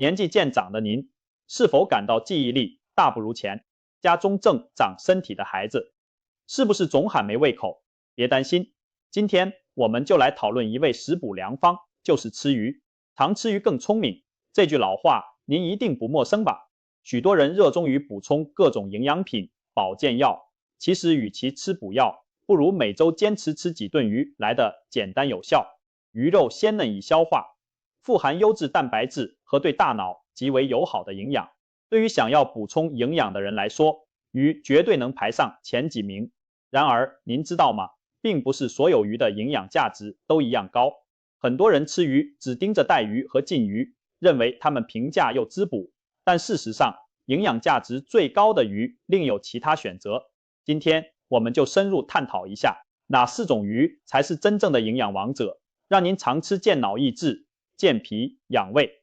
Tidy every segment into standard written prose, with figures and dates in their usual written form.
年纪渐长的您，是否感到记忆力大不如前？家中正长身体的孩子，是不是总喊没胃口？别担心，今天我们就来讨论一味食补良方，就是吃鱼。常吃鱼更聪明，这句老话您一定不陌生吧？许多人热衷于补充各种营养品、保健药，其实与其吃补药，不如每周坚持吃几顿鱼来的简单有效。鱼肉鲜嫩易消化，富含优质蛋白质和对大脑极为友好的营养。对于想要补充营养的人来说，鱼绝对能排上前几名。然而，您知道吗？并不是所有鱼的营养价值都一样高。很多人吃鱼只盯着带鱼和禁鱼，认为它们平价又滋补，但事实上，营养价值最高的鱼另有其他选择。今天我们就深入探讨一下，哪4种鱼才是真正的营养王者，让您常吃健脑益智、健脾养胃。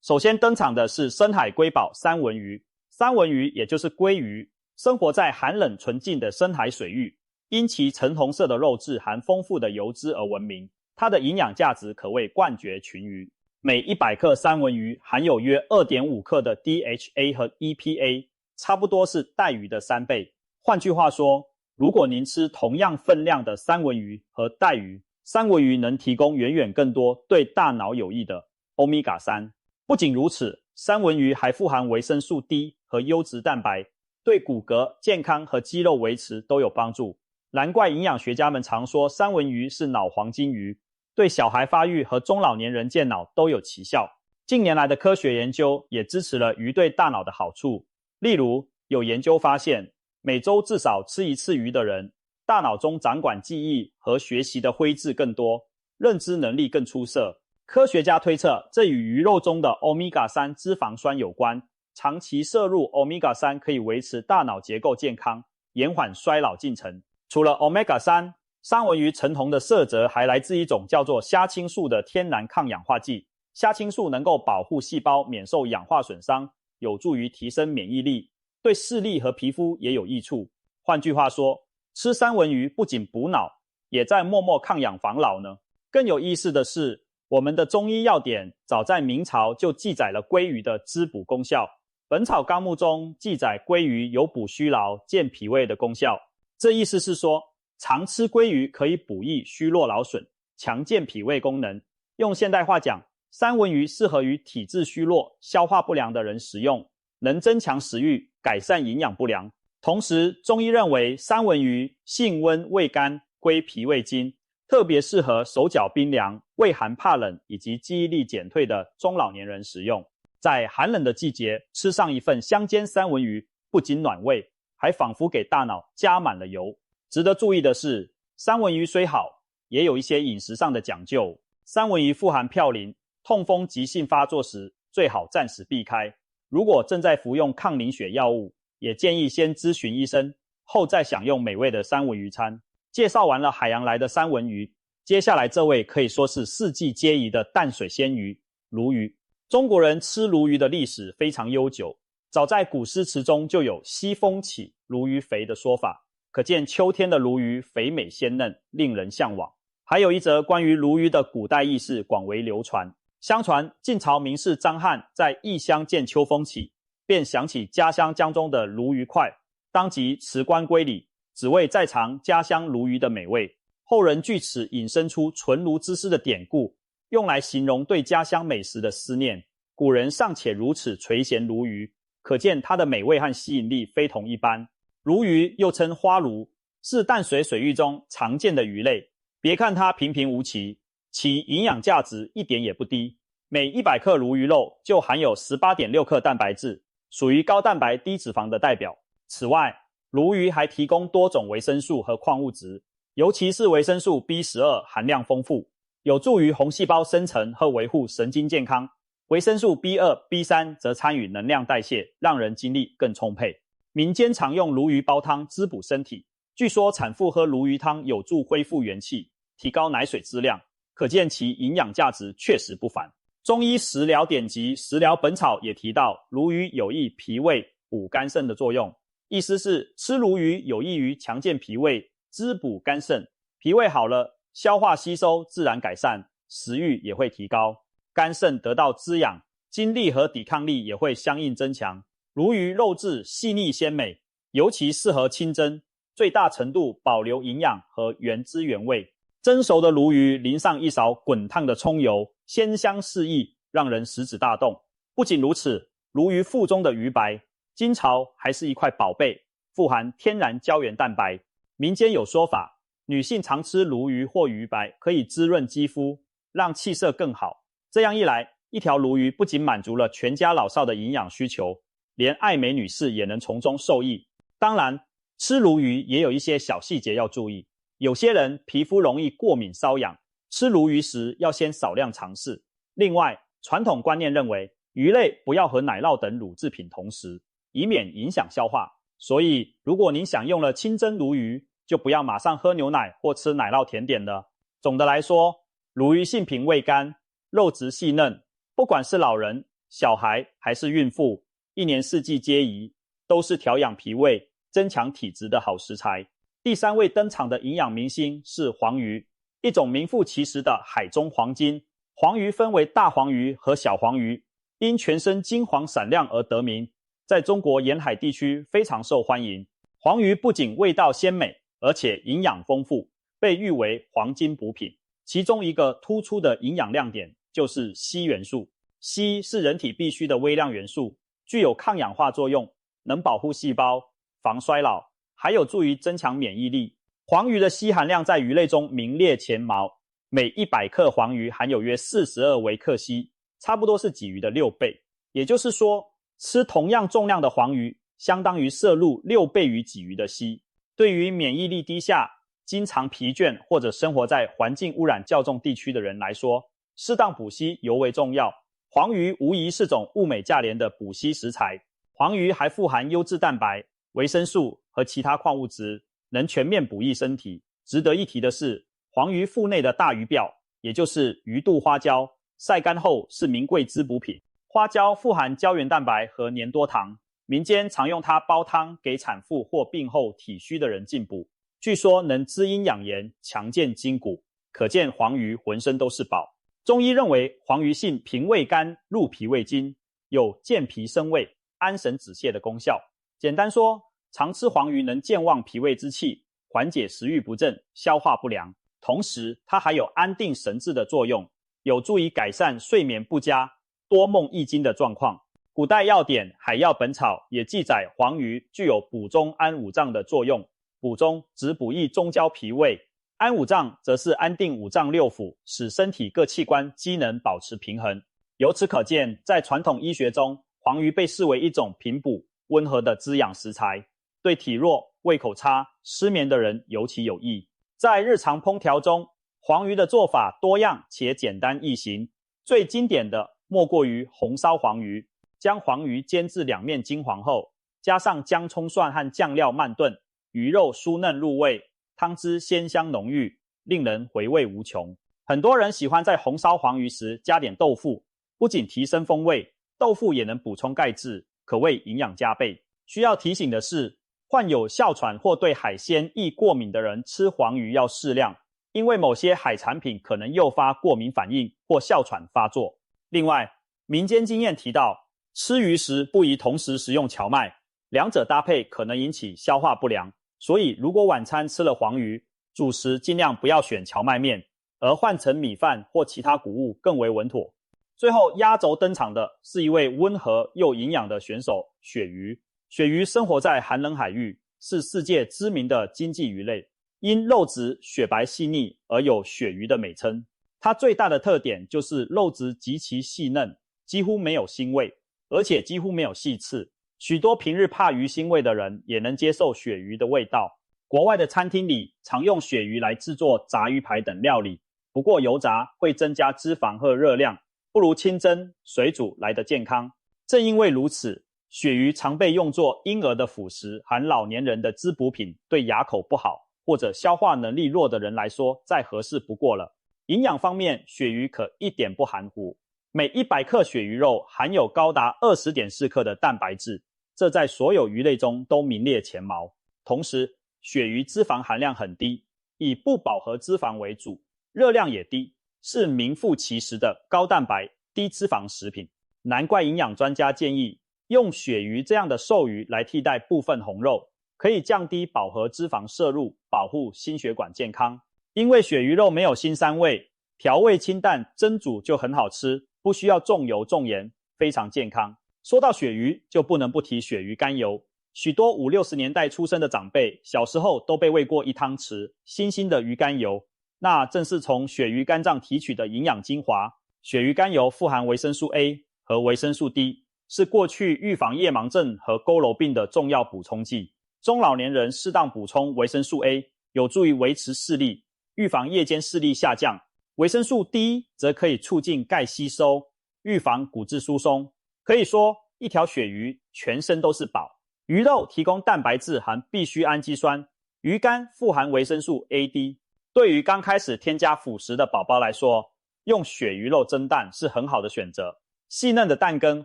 首先登场的是深海瑰宝三文鱼。三文鱼也就是鲑鱼，生活在寒冷纯净的深海水域，因其橙红色的肉质含丰富的油脂而闻名。它的营养价值可谓冠绝群鱼。每100克三文鱼含有约 2.5 克的 DHA 和 EPA， 差不多是带鱼的3倍。换句话说，如果您吃同样分量的三文鱼和带鱼，三文鱼能提供远远更多对大脑有益的 Omega-3。不仅如此，三文鱼还富含维生素 D 和优质蛋白，对骨骼健康和肌肉维持都有帮助。难怪营养学家们常说三文鱼是脑黄金鱼，对小孩发育和中老年人健脑都有奇效。近年来的科学研究也支持了鱼对大脑的好处。例如，有研究发现，每周至少吃1次鱼的人，大脑中掌管记忆和学习的灰质更多，认知能力更出色。科学家推测，这与鱼肉中的 Omega-3 脂肪酸有关。长期摄入 Omega-3 可以维持大脑结构健康，延缓衰老进程。除了 Omega-3， 三文鱼橙红的色泽还来自一种叫做虾青素的天然抗氧化剂。虾青素能够保护细胞免受氧化损伤，有助于提升免疫力，对视力和皮肤也有益处。换句话说，吃三文鱼不仅补脑，也在默默抗氧防老呢。更有意思的是，我们的中医药典早在明朝就记载了鲑鱼的滋补功效。本草纲目中记载鲑鱼有补虚劳、健脾胃的功效。这意思是说，常吃鲑鱼可以补益虚弱劳损，强健脾胃功能。用现代话讲，三文鱼适合于体质虚弱、消化不良的人食用，能增强食欲，改善营养不良。同时，中医认为三文鱼性温味甘，归脾胃经，特别适合手脚冰凉、畏寒怕冷以及记忆力减退的中老年人食用。在寒冷的季节，吃上一份香煎三文鱼，不仅暖胃，还仿佛给大脑加满了油。值得注意的是，三文鱼虽好，也有一些饮食上的讲究。三文鱼富含嘌呤，痛风急性发作时最好暂时避开。如果正在服用抗凝血药物，也建议先咨询医生，后再享用美味的三文鱼餐。介绍完了海洋来的三文鱼，接下来这位可以说是四季皆宜的淡水鲜鱼——鲈鱼。中国人吃鲈鱼的历史非常悠久，早在古诗词中就有西风起，鲈鱼肥的说法，可见秋天的鲈鱼肥美鲜嫩，令人向往。还有一则关于鲈鱼的古代轶事广为流传。相传晋朝名士张翰在异乡见秋风起，便想起家乡江中的鲈鱼块，当即辞官归里，只为再尝家乡鲈鱼的美味。后人据此引申出纯鲈之思的典故，用来形容对家乡美食的思念。古人尚且如此垂涎鲈鱼，可见它的美味和吸引力非同一般。鲈鱼又称花鲈，是淡水水域中常见的鱼类。别看它平平无奇，其营养价值一点也不低。每100克鲈鱼肉就含有 18.6 克蛋白质，属于高蛋白低脂肪的代表。此外，鲈鱼还提供多种维生素和矿物质，尤其是维生素 B12 含量丰富，有助于红细胞生成和维护神经健康。维生素 B2、B3 则参与能量代谢，让人精力更充沛。民间常用鲈鱼煲汤滋补身体，据说产妇喝鲈鱼汤有助恢复元气，提高奶水质量，可见其营养价值确实不凡。中医食疗典籍《食疗本草》也提到，鲈鱼有益脾胃、补肝肾的作用，意思是吃鲈鱼有益于强健脾胃、滋补肝肾。脾胃好了，消化吸收自然改善，食欲也会提高，肝肾得到滋养，筋力和抵抗力也会相应增强。鲈鱼肉质细腻鲜美，尤其适合清蒸，最大程度保留营养和原汁原味。蒸熟的鲈鱼淋上一勺滚烫的葱油，鲜香四溢，让人食指大动。不仅如此，鲈鱼腹中的鱼白，金巢还是一块宝贝，富含天然胶原蛋白。民间有说法，女性常吃鲈鱼或鱼白可以滋润肌肤，让气色更好。这样一来，一条鲈鱼不仅满足了全家老少的营养需求，连爱美女士也能从中受益。当然，吃鲈鱼也有一些小细节要注意。有些人皮肤容易过敏瘙痒，吃鲈鱼时要先少量尝试。另外，传统观念认为鱼类不要和奶酪等乳制品同食，以免影响消化。所以，如果您享用了清蒸鲈鱼，就不要马上喝牛奶或吃奶酪甜点了。总的来说，鲈鱼性平味甘，肉质细嫩，不管是老人、小孩还是孕妇，一年四季皆宜，都是调养脾胃、增强体质的好食材。第3位登场的营养明星是黄鱼，一种名副其实的海中黄金。黄鱼分为大黄鱼和小黄鱼，因全身金黄闪亮而得名，在中国沿海地区非常受欢迎。黄鱼不仅味道鲜美，而且营养丰富，被誉为黄金补品。其中一个突出的营养亮点就是硒元素。硒是人体必需的微量元素，具有抗氧化作用，能保护细胞、防衰老，还有助于增强免疫力。黄鱼的硒含量在鱼类中名列前茅，每100克黄鱼含有约42微克硒，差不多是鲫鱼的6倍。也就是说，吃同样重量的黄鱼，相当于摄入6倍于鲫鱼的硒。对于免疫力低下、经常疲倦或者生活在环境污染较重地区的人来说，适当补硒尤为重要。黄鱼无疑是种物美价廉的补硒食材。黄鱼还富含优质蛋白、维生素和其他矿物质，能全面补益身体。值得一提的是，黄鱼腹内的大鱼鳔，也就是鱼肚花胶，晒干后是名贵滋补品。花胶富含胶原蛋白和粘多糖，民间常用它煲汤给产妇或病后体虚的人进补，据说能滋阴养颜、强健筋骨，可见黄鱼浑身都是宝。中医认为黄鱼性平胃甘、入脾胃经，有健脾生胃、安神止泻的功效。简单说，常吃黄鱼能健旺脾胃之气，缓解食欲不振、消化不良，同时它还有安定神志的作用，有助于改善睡眠不佳、多梦易惊的状况。古代药典《海药本草》也记载黄鱼具有补中安五脏的作用。补中指补益中焦脾胃，安五脏则是安定五脏六腑，使身体各器官机能保持平衡。由此可见，在传统医学中，黄鱼被视为一种平补、温和的滋养食材，对体弱、胃口差、失眠的人尤其有益。在日常烹调中，黄鱼的做法多样且简单易行，最经典的莫过于红烧黄鱼。将黄鱼煎至两面金黄后，加上姜葱蒜和酱料慢炖，鱼肉酥嫩入味，汤汁鲜香浓郁，令人回味无穷。很多人喜欢在红烧黄鱼时加点豆腐，不仅提升风味，豆腐也能补充钙质，可谓营养加倍。需要提醒的是，患有哮喘或对海鲜易过敏的人吃黄鱼要适量，因为某些海产品可能诱发过敏反应或哮喘发作。另外，民间经验提到，吃鱼时不宜同时食用荞麦，两者搭配可能引起消化不良。所以如果晚餐吃了黄鱼，主食尽量不要选荞麦面，而换成米饭或其他谷物更为稳妥。最后压轴登场的是一位温和又营养的选手鳕鱼。鳕鱼生活在寒冷海域，是世界知名的经济鱼类，因肉质雪白细腻而有鳕鱼的美称。它最大的特点就是肉质极其细嫩，几乎没有腥味，而且几乎没有细刺。许多平日怕鱼腥味的人也能接受鳕鱼的味道。国外的餐厅里常用鳕鱼来制作炸鱼排等料理，不过油炸会增加脂肪和热量，不如清蒸、水煮来得健康。正因为如此，鳕鱼常被用作婴儿的辅食和老年人的滋补品，对牙口不好或者消化能力弱的人来说再合适不过了。营养方面，鳕鱼可一点不含糊，每100克鳕鱼肉含有高达 20.4 克的蛋白质，这在所有鱼类中都名列前茅。同时，鳕鱼脂肪含量很低，以不饱和脂肪为主，热量也低，是名副其实的高蛋白、低脂肪食品。难怪营养专家建议用鳕鱼这样的瘦鱼来替代部分红肉，可以降低饱和脂肪摄入，保护心血管健康。因为鳕鱼肉没有腥膻味，调味清淡，蒸煮就很好吃，不需要重油重盐，非常健康。说到鳕鱼，就不能不提鳕鱼肝油。许多50、60年代出生的长辈，小时候都被喂过1汤匙新鲜的鱼肝油，那正是从鳕鱼肝脏提取的营养精华。鳕鱼肝油富含维生素 A 和维生素 D， 是过去预防夜盲症和佝偻病的重要补充剂。中老年人适当补充维生素 A， 有助于维持视力，预防夜间视力下降。维生素 D 则可以促进钙吸收，预防骨质疏松。可以说，一条鳕鱼全身都是宝。鱼肉提供蛋白质含必需氨基酸，鱼肝富含维生素 A、D。对于刚开始添加辅食的宝宝来说，用鳕鱼肉蒸蛋是很好的选择。细嫩的蛋羹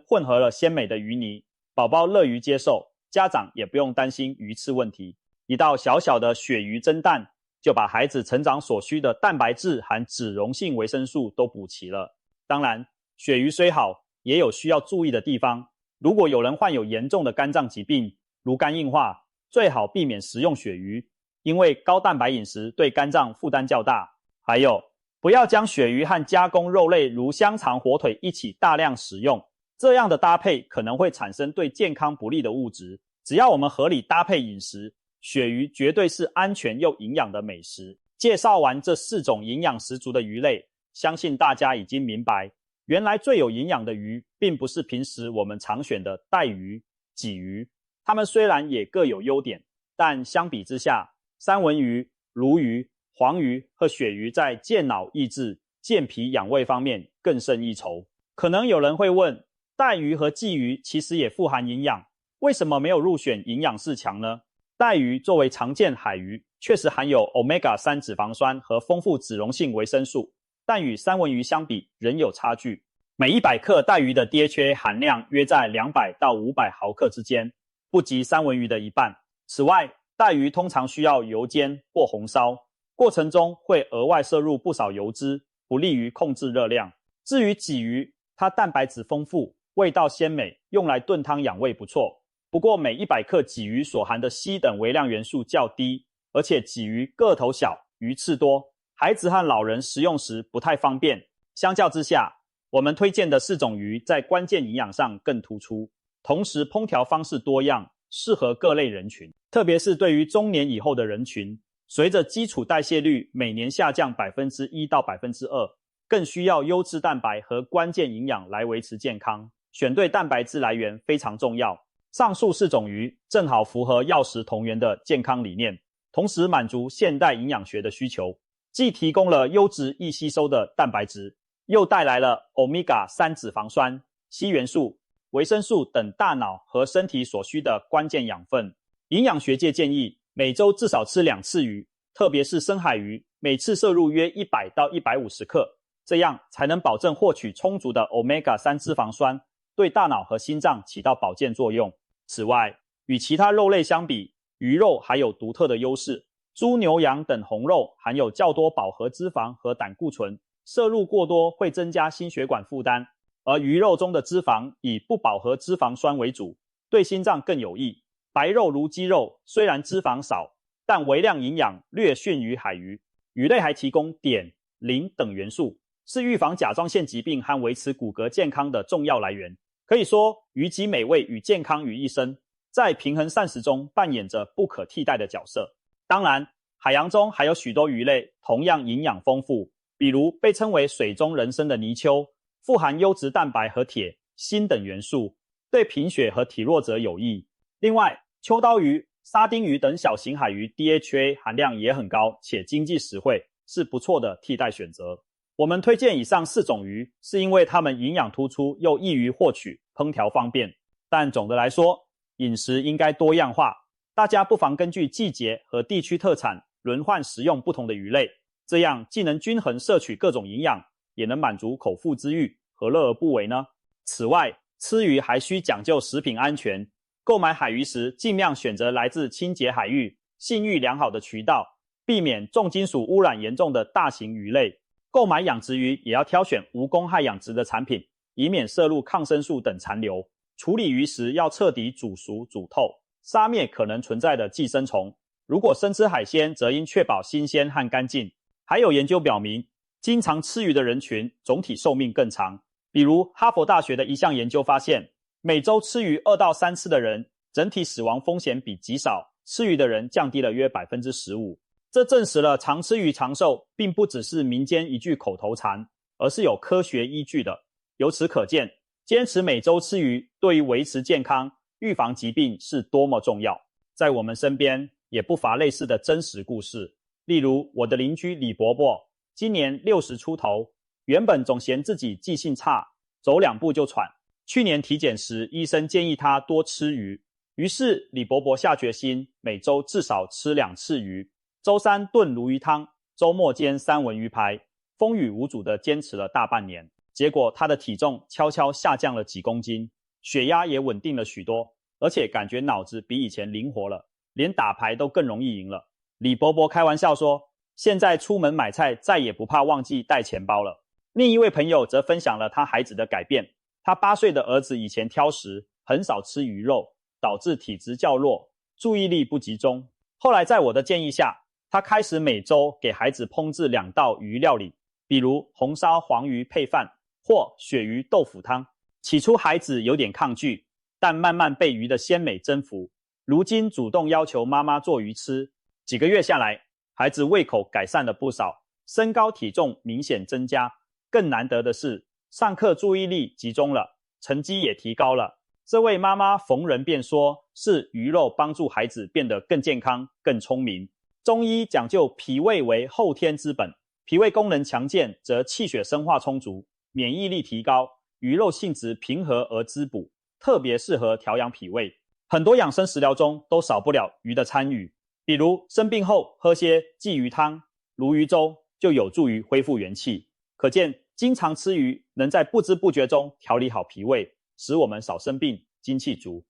混合了鲜美的鱼泥，宝宝乐于接受，家长也不用担心鱼刺问题。一道小小的鳕鱼蒸蛋，就把孩子成长所需的蛋白质含脂溶性维生素都补齐了。当然，鳕鱼虽好，也有需要注意的地方。如果有人患有严重的肝脏疾病，如肝硬化，最好避免食用鳕鱼，因为高蛋白饮食对肝脏负担较大。还有，不要将鳕鱼和加工肉类如香肠、火腿一起大量食用，这样的搭配可能会产生对健康不利的物质。只要我们合理搭配饮食，鳕鱼绝对是安全又营养的美食。介绍完这4种营养十足的鱼类，相信大家已经明白，原来最有营养的鱼并不是平时我们常选的带鱼、鲫鱼，它们虽然也各有优点，但相比之下，三文鱼、鲈鱼、黄鱼和鳕鱼在健脑益智、健脾养胃方面更胜一筹。可能有人会问，带鱼和鲫鱼其实也富含营养，为什么没有入选营养4强呢？带鱼作为常见海鱼，确实含有 Omega-3 脂肪酸和丰富脂溶性维生素，但与三文鱼相比仍有差距。每100克带鱼的 DHA 含量约在200到500毫克之间，不及三文鱼的一半。此外，带鱼通常需要油煎或红烧，过程中会额外摄入不少油脂，不利于控制热量。至于鲫鱼，它蛋白质丰富，味道鲜美，用来炖汤养胃不错。不过每100克鲫鱼所含的硒等微量元素较低，而且鲫鱼个头小，鱼刺多，孩子和老人食用时不太方便。相较之下，我们推荐的4种鱼在关键营养上更突出，同时烹调方式多样，适合各类人群。特别是对于中年以后的人群，随着基础代谢率每年下降 1% 到 2%， 更需要优质蛋白和关键营养来维持健康。选对蛋白质来源非常重要。上述4种鱼正好符合药食同源的健康理念，同时满足现代营养学的需求，既提供了优质易吸收的蛋白质，又带来了 Omega-3 脂肪酸、硒元素、维生素等大脑和身体所需的关键养分。营养学界建议每周至少吃2次鱼，特别是深海鱼，每次摄入约100到150克，这样才能保证获取充足的 Omega-3 脂肪酸，对大脑和心脏起到保健作用。此外，与其他肉类相比，鱼肉还有独特的优势。猪、牛、羊等红肉含有较多饱和脂肪和胆固醇，摄入过多会增加心血管负担，而鱼肉中的脂肪以不饱和脂肪酸为主，对心脏更有益。白肉如鸡肉虽然脂肪少，但微量营养略逊于海鱼。鱼类还提供碘、磷等元素，是预防甲状腺疾病和维持骨骼健康的重要来源。可以说，鱼集美味与健康于一身，在平衡膳食中扮演着不可替代的角色。当然，海洋中还有许多鱼类同样营养丰富，比如被称为水中人参的泥鳅，富含优质蛋白和铁、锌等元素，对贫血和体弱者有益。另外，秋刀鱼、沙丁鱼等小型海鱼 DHA 含量也很高，且经济实惠，是不错的替代选择。我们推荐以上4种鱼，是因为它们营养突出又易于获取，烹调方便。但总的来说，饮食应该多样化，大家不妨根据季节和地区特产轮换食用不同的鱼类，这样既能均衡摄取各种营养，也能满足口腹之欲，何乐而不为呢？此外，吃鱼还需讲究食品安全，购买海鱼时尽量选择来自清洁海域、信誉良好的渠道，避免重金属污染严重的大型鱼类。购买养殖鱼也要挑选无公害养殖的产品，以免摄入抗生素等残留。处理鱼时要彻底煮熟煮透，杀灭可能存在的寄生虫。如果生吃海鲜，则应确保新鲜和干净。还有研究表明，经常吃鱼的人群总体寿命更长。比如哈佛大学的一项研究发现，每周吃鱼2到3次的人，整体死亡风险比极少吃鱼的人降低了约 15%。这证实了常吃鱼长寿并不只是民间一句口头禅，而是有科学依据的。由此可见，坚持每周吃鱼对于维持健康、预防疾病是多么重要。在我们身边也不乏类似的真实故事，例如我的邻居李伯伯，今年60出头，原本总嫌自己记性差，走2步就喘。去年体检时，医生建议他多吃鱼，于是李伯伯下决心每周至少吃2次鱼，周3炖鲈鱼汤，周末煎三文鱼排，风雨无阻地坚持了大半年。结果他的体重悄悄下降了几公斤，血压也稳定了许多，而且感觉脑子比以前灵活了，连打牌都更容易赢了。李伯伯开玩笑说，现在出门买菜再也不怕忘记带钱包了。另一位朋友则分享了他孩子的改变，他8岁的儿子以前挑食，很少吃鱼肉，导致体质较弱，注意力不集中。后来在我的建议下，他开始每周给孩子烹制2道鱼料理，比如红烧黄鱼配饭或鳕鱼豆腐汤。起初孩子有点抗拒，但慢慢被鱼的鲜美征服，如今主动要求妈妈做鱼吃。几个月下来，孩子胃口改善了不少，身高体重明显增加。更难得的是，上课注意力集中了，成绩也提高了。这位妈妈逢人便说是鱼肉帮助孩子变得更健康、更聪明。中医讲究脾胃为后天之本，脾胃功能强健，则气血生化充足，免疫力提高，鱼肉性质平和而滋补，特别适合调养脾胃。很多养生食疗中都少不了鱼的参与，比如生病后喝些鲫鱼汤、鲈鱼粥，就有助于恢复元气。可见经常吃鱼能在不知不觉中调理好脾胃，使我们少生病，精气足。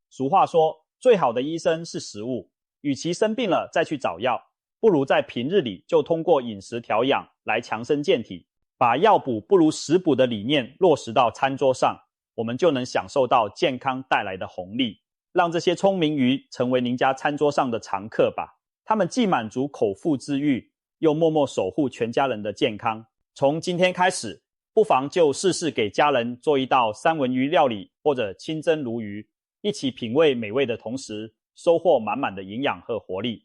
俗话说，最好的医生是食物，与其生病了再去找药，不如在平日里就通过饮食调养来强身健体，把药补不如食补的理念落实到餐桌上，我们就能享受到健康带来的红利。让这些聪明鱼成为您家餐桌上的常客吧，他们既满足口腹之欲，又默默守护全家人的健康。从今天开始，不妨就试试给家人做一道三文鱼料理或者清蒸鲈鱼，一起品味美味的同时，收获满满的营养和活力。